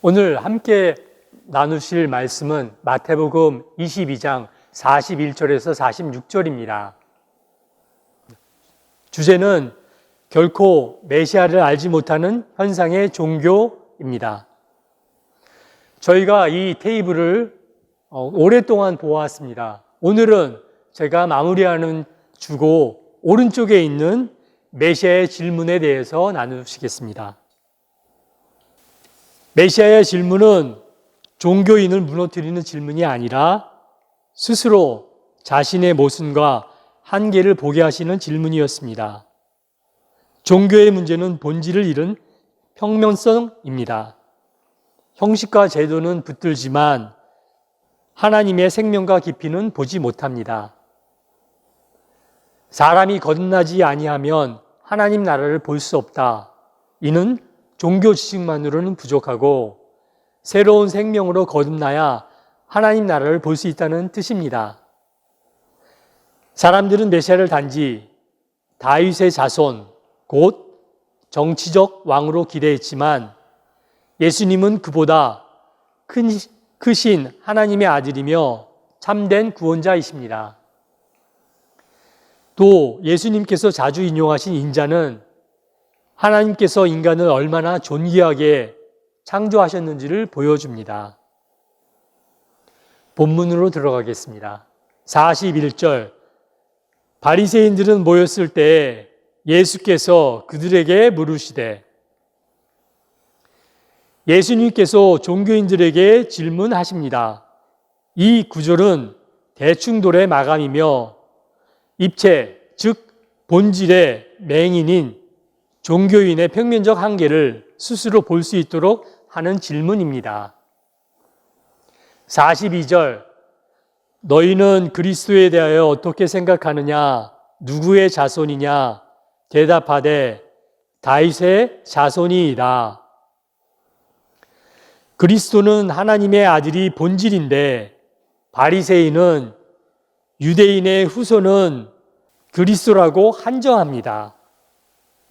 오늘 함께 나누실 말씀은 마태복음 22장 41절에서 46절입니다. 주제는 결코 메시아를 알지 못하는 현상의 종교입니다. 저희가 이 테이블을 오랫동안 보아왔습니다. 오늘은 제가 마무리하는 주고 오른쪽에 있는 메시아의 질문에 대해서 나누시겠습니다. 메시아의 질문은 종교인을 무너뜨리는 질문이 아니라 스스로 자신의 모순과 한계를 보게 하시는 질문이었습니다. 종교의 문제는 본질을 잃은 평면성입니다. 형식과 제도는 붙들지만 하나님의 생명과 깊이는 보지 못합니다. 사람이 거듭나지 아니하면 하나님 나라를 볼 수 없다. 이는 종교 지식만으로는 부족하고 새로운 생명으로 거듭나야 하나님 나라를 볼 수 있다는 뜻입니다. 사람들은 메시아를 단지 다윗의 자손, 곧 정치적 왕으로 기대했지만 예수님은 그보다 크신 하나님의 아들이며 참된 구원자이십니다. 또 예수님께서 자주 인용하신 인자는 하나님께서 인간을 얼마나 존귀하게 창조하셨는지를 보여줍니다. 본문으로 들어가겠습니다. 41절, 바리새인들은 모였을 때 예수께서 그들에게 물으시되, 예수님께서 종교인들에게 질문하십니다. 이 구절은 대충돌의 마감이며 입체, 즉 본질의 맹인인 종교인의 평면적 한계를 스스로 볼 수 있도록 하는 질문입니다. 42절, 너희는 그리스도에 대하여 어떻게 생각하느냐? 누구의 자손이냐? 대답하되 다윗의 자손이이다. 그리스도는 하나님의 아들이 본질인데 바리새인은 유대인의 후손은 그리스도라고 한정합니다.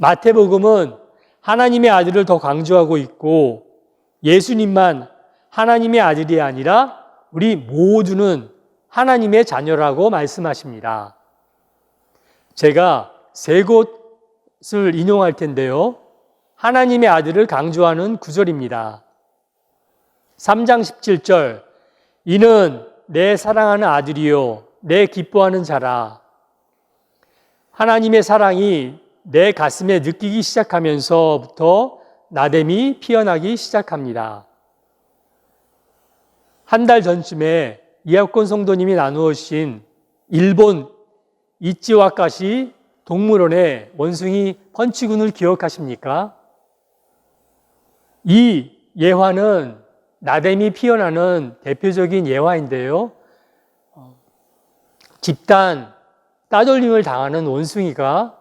마태복음은 하나님의 아들을 더 강조하고 있고 예수님만 하나님의 아들이 아니라 우리 모두는 하나님의 자녀라고 말씀하십니다. 제가 세 곳을 인용할 텐데요. 하나님의 아들을 강조하는 구절입니다. 3장 17절, 이는 내 사랑하는 아들이요 내 기뻐하는 자라. 하나님의 사랑이 내 가슴에 느끼기 시작하면서부터 나됨이 피어나기 시작합니다. 한 달 전쯤에 이학권 성도님이 나누신 일본 이치와카시 동물원의 원숭이 펀치군을 기억하십니까? 이 예화는 나됨이 피어나는 대표적인 예화인데요. 집단 따돌림을 당하는 원숭이가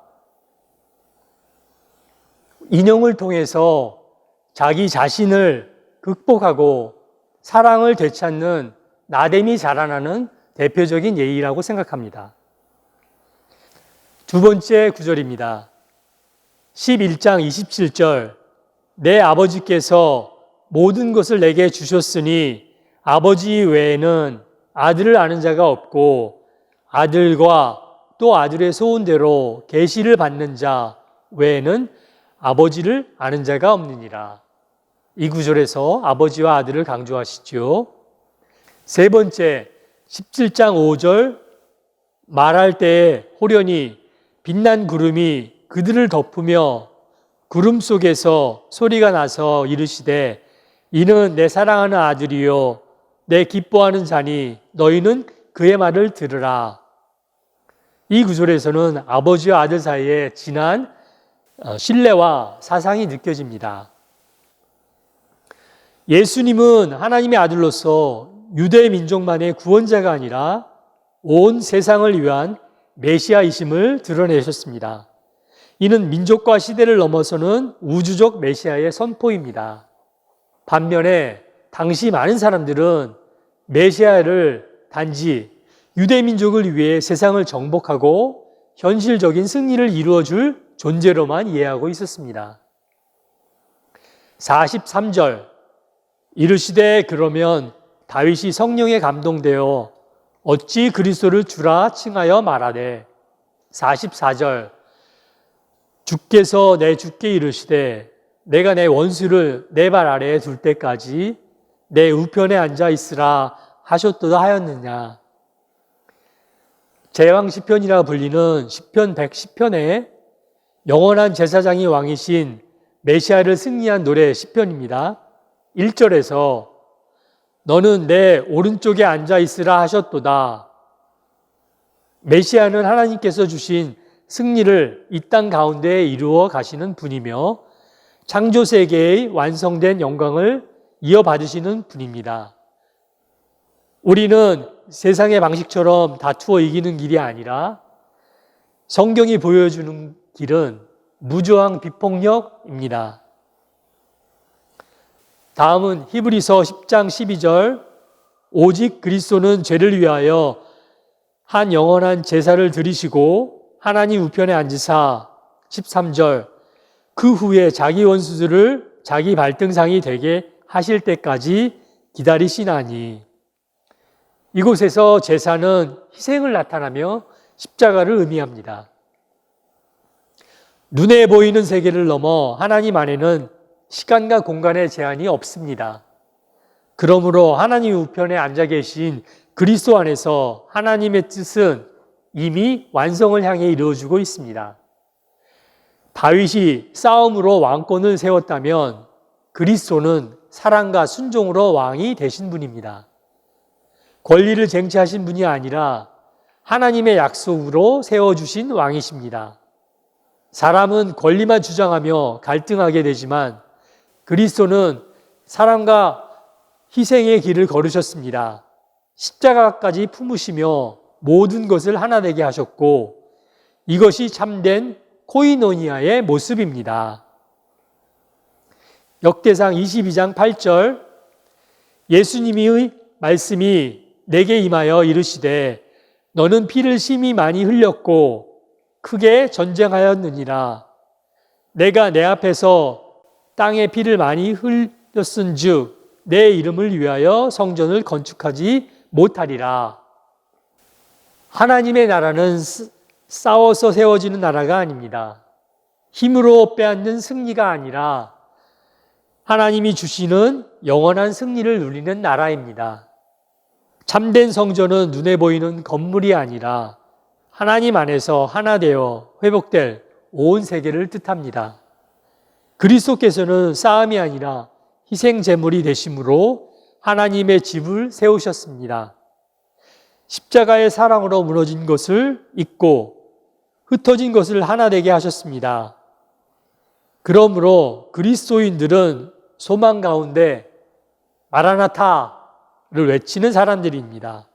인형을 통해서 자기 자신을 극복하고 사랑을 되찾는 나됨이 자라나는 대표적인 예의라고 생각합니다. 두 번째 구절입니다. 11장 27절, 내 아버지께서 모든 것을 내게 주셨으니 아버지 외에는 아들을 아는 자가 없고 아들과 또 아들의 소원대로 계시를 받는 자 외에는 아버지를 아는 자가 없느니라. 이 구절에서 아버지와 아들을 강조하시죠. 세 번째, 17장 5절, 말할 때에 호련히 빛난 구름이 그들을 덮으며 구름 속에서 소리가 나서 이르시되, 이는 내 사랑하는 아들이요 내 기뻐하는 자니 너희는 그의 말을 들으라. 이 구절에서는 아버지와 아들 사이에 진한 신뢰와 사상이 느껴집니다. 예수님은 하나님의 아들로서 유대 민족만의 구원자가 아니라 온 세상을 위한 메시아이심을 드러내셨습니다. 이는 민족과 시대를 넘어서는 우주적 메시아의 선포입니다. 반면에 당시 많은 사람들은 메시아를 단지 유대 민족을 위해 세상을 정복하고 현실적인 승리를 이루어줄 존재로만 이해하고 있었습니다. 43절, 이르시되 그러면 다윗이 성령에 감동되어 어찌 그리스도를 주라 칭하여 말하되 44절 주께서 내 주께 이르시되 내가 내 원수를 내 발 아래에 둘 때까지 내 우편에 앉아 있으라 하셨도다 하였느냐. 제왕 시편이라 불리는 시편 110편에 영원한 제사장이 왕이신 메시아를 승리한 노래 시편입니다. 1절에서 너는 내 오른쪽에 앉아 있으라 하셨도다. 메시아는 하나님께서 주신 승리를 이 땅 가운데 이루어 가시는 분이며 창조 세계의 완성된 영광을 이어받으시는 분입니다. 우리는 세상의 방식처럼 다투어 이기는 길이 아니라 성경이 보여주는 길은 무저항 비폭력입니다. 다음은 히브리서 10장 12절 오직 그리스도는 죄를 위하여 한 영원한 제사를 드리시고 하나님 우편에 앉으사 13절 그 후에 자기 원수들을 자기 발등상이 되게 하실 때까지 기다리시나니. 이곳에서 제사는 희생을 나타나며 십자가를 의미합니다. 눈에 보이는 세계를 넘어 하나님 안에는 시간과 공간의 제한이 없습니다. 그러므로 하나님 우편에 앉아 계신 그리스도 안에서 하나님의 뜻은 이미 완성을 향해 이루어지고 있습니다. 다윗이 싸움으로 왕권을 세웠다면 그리스도는 사랑과 순종으로 왕이 되신 분입니다. 권리를 쟁취하신 분이 아니라 하나님의 약속으로 세워주신 왕이십니다. 사람은 권리만 주장하며 갈등하게 되지만 그리스도는 사랑과 희생의 길을 걸으셨습니다. 십자가까지 품으시며 모든 것을 하나 되게 하셨고 이것이 참된 코이노니아의 모습입니다. 역대상 22장 8절 예수님의 말씀이 내게 임하여 이르시되 너는 피를 심히 많이 흘렸고 크게 전쟁하였느니라. 내가 내 앞에서 땅에 피를 많이 흘렸은즉 내 이름을 위하여 성전을 건축하지 못하리라. 하나님의 나라는 싸워서 세워지는 나라가 아닙니다. 힘으로 빼앗는 승리가 아니라 하나님이 주시는 영원한 승리를 누리는 나라입니다. 참된 성전은 눈에 보이는 건물이 아니라 하나님 안에서 하나 되어 회복될 온 세계를 뜻합니다. 그리스도께서는 싸움이 아니라 희생 제물이 되심으로 하나님의 집을 세우셨습니다. 십자가의 사랑으로 무너진 것을 잊고 흩어진 것을 하나 되게 하셨습니다. 그러므로 그리스도인들은 소망 가운데 마라나타를 외치는 사람들입니다.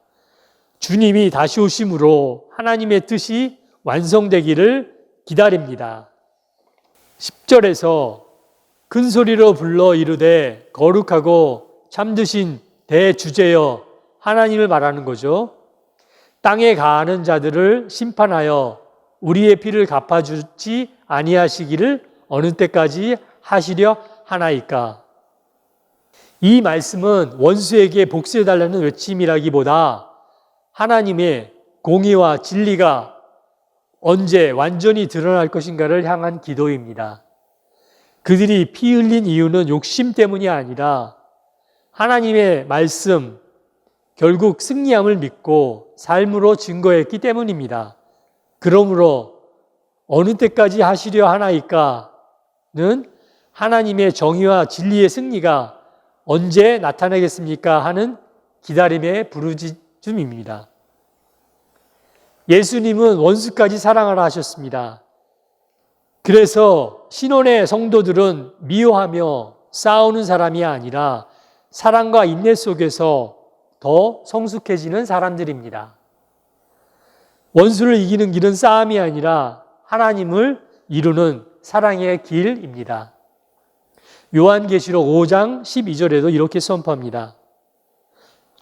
주님이 다시 오심으로 하나님의 뜻이 완성되기를 기다립니다. 10절에서 큰 소리로 불러 이르되 거룩하고 참드신 대주제여 하나님을 말하는 거죠. 땅에 가하는 자들을 심판하여 우리의 피를 갚아주지 아니하시기를 어느 때까지 하시려 하나이까. 이 말씀은 원수에게 복수해달라는 외침이라기보다 하나님의 공의와 진리가 언제 완전히 드러날 것인가를 향한 기도입니다. 그들이 피 흘린 이유는 욕심 때문이 아니라 하나님의 말씀, 결국 승리함을 믿고 삶으로 증거했기 때문입니다. 그러므로 어느 때까지 하시려 하나이까는 하나님의 정의와 진리의 승리가 언제 나타나겠습니까? 하는 기다림의 부르짖음입니다. 예수님은 원수까지 사랑하라 하셨습니다. 그래서 신혼의 성도들은 미워하며 싸우는 사람이 아니라 사랑과 인내 속에서 더 성숙해지는 사람들입니다. 원수를 이기는 길은 싸움이 아니라 하나님을 이루는 사랑의 길입니다. 요한계시록 5장 12절에도 이렇게 선포합니다.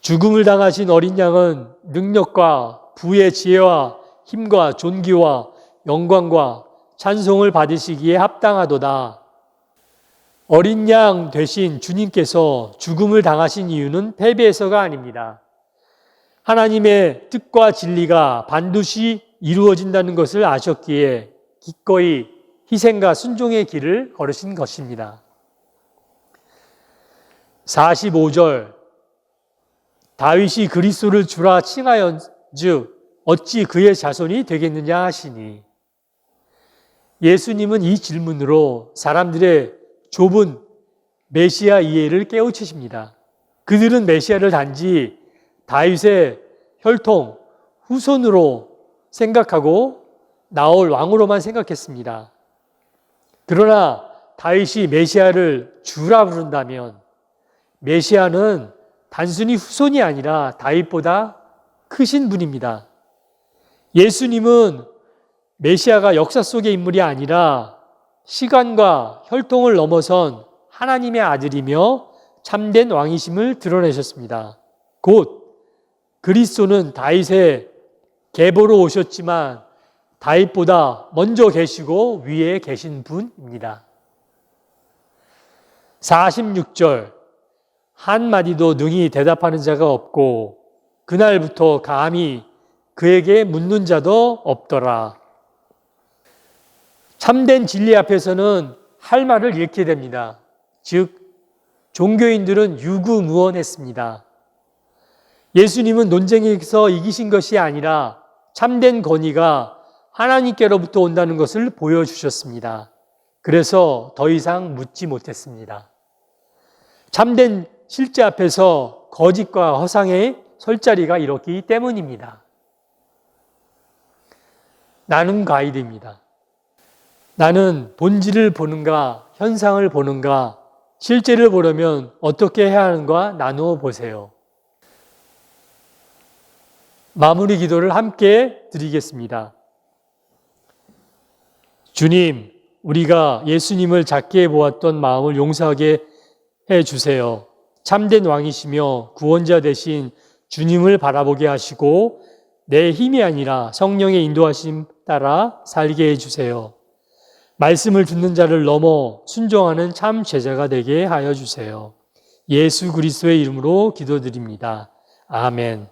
죽음을 당하신 어린 양은 능력과 부의 지혜와 힘과 존귀와 영광과 찬송을 받으시기에 합당하도다. 어린 양 되신 주님께서 죽음을 당하신 이유는 패배해서가 아닙니다. 하나님의 뜻과 진리가 반드시 이루어진다는 것을 아셨기에 기꺼이 희생과 순종의 길을 걸으신 것입니다. 45절 다윗이 그리스도를 주라 칭하연즉 어찌 그의 자손이 되겠느냐 하시니, 예수님은 이 질문으로 사람들의 좁은 메시아 이해를 깨우치십니다. 그들은 메시아를 단지 다윗의 혈통, 후손으로 생각하고 나올 왕으로만 생각했습니다. 그러나 다윗이 메시아를 주라 부른다면 메시아는 단순히 후손이 아니라 다윗보다 크신 분입니다. 예수님은 메시아가 역사 속의 인물이 아니라 시간과 혈통을 넘어선 하나님의 아들이며 참된 왕이심을 드러내셨습니다. 곧 그리스도는 다윗의 계보로 오셨지만 다윗보다 먼저 계시고 위에 계신 분입니다. 46절 한마디도 능히 대답하는 자가 없고 그날부터 감히 그에게 묻는 자도 없더라. 참된 진리 앞에서는 할 말을 잃게 됩니다. 즉 종교인들은 유구무원했습니다. 예수님은 논쟁에서 이기신 것이 아니라 참된 권위가 하나님께로부터 온다는 것을 보여주셨습니다. 그래서 더 이상 묻지 못했습니다. 참된 실제 앞에서 거짓과 허상의 설 자리가 이렇기 때문입니다. 나는 가이드입니다. 나는 본질을 보는가, 현상을 보는가, 실제를 보려면 어떻게 해야 하는가 나누어 보세요. 마무리 기도를 함께 드리겠습니다. 주님, 우리가 예수님을 작게 보았던 마음을 용서하게 해 주세요. 참된 왕이시며 구원자 되신 주님을 바라보게 하시고 내 힘이 아니라 성령의 인도하심 따라 살게 해 주세요. 말씀을 듣는 자를 넘어 순종하는 참 제자가 되게 하여 주세요. 예수 그리스도의 이름으로 기도드립니다. 아멘.